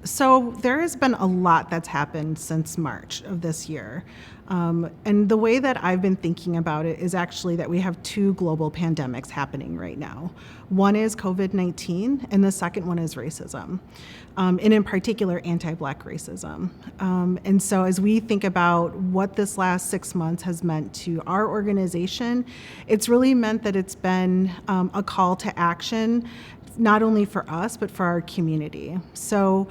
So there has been a lot that's happened since March of this year. And the way that I've been thinking about it is actually that we have two global pandemics happening right now. One is COVID-19, and the second one is racism, and in particular, anti-Black racism. And so as we think about what this last 6 months has meant to our organization, it's really meant that it's been a call to action, not only for us, but for our community. So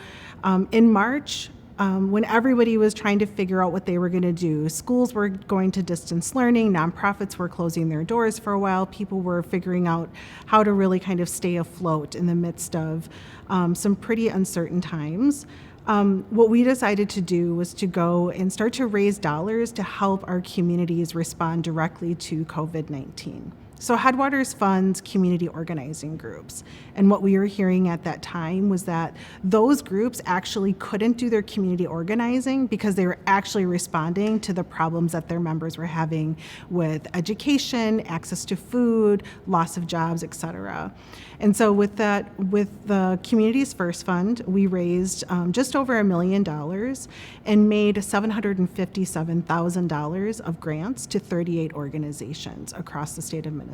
in March, when everybody was trying to figure out what they were going to do, schools were going to distance learning, nonprofits were closing their doors for a while, people were figuring out how to really kind of stay afloat in the midst of some pretty uncertain times. What we decided to do was to go and start to raise dollars to help our communities respond directly to COVID-19. So Headwaters funds community organizing groups. And what we were hearing at that time was that those groups actually couldn't do their community organizing because they were actually responding to the problems that their members were having with education, access to food, loss of jobs, et cetera. And so with the Communities First Fund, we raised just over $1 million and made $757,000 of grants to 38 organizations across the state of Minnesota.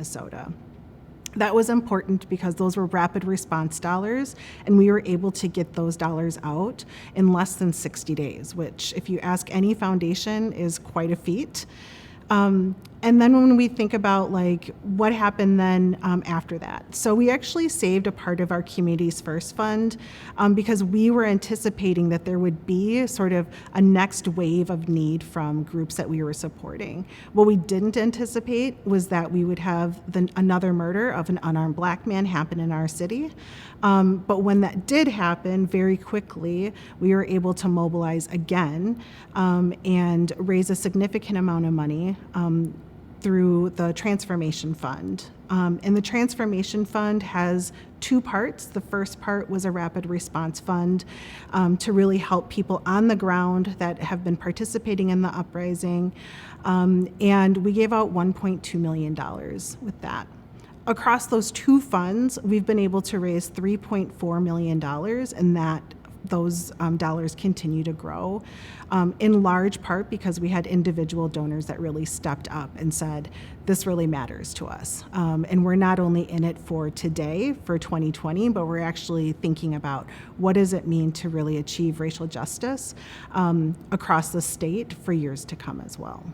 That was important because those were rapid response dollars, and we were able to get those dollars out in less than 60 days, which, if you ask any foundation, is quite a feat. And then when we think about like what happened then after that, so we actually saved a part of our Communities First Fund because we were anticipating that there would be sort of a next wave of need from groups that we were supporting. What we didn't anticipate was that we would have another murder of an unarmed Black man happen in our city. But when that did happen, very quickly, we were able to mobilize again and raise a significant amount of money through the Transformation Fund. And the Transformation Fund has two parts. The first part was a rapid response fund to really help people on the ground that have been participating in the uprising. And we gave out $1.2 million with that. Across those two funds, we've been able to raise $3.4 million, and those dollars continue to grow, in large part because we had individual donors that really stepped up and said, this really matters to us. And we're not only in it for today, for 2020, but we're actually thinking about what does it mean to really achieve racial justice across the state for years to come as well.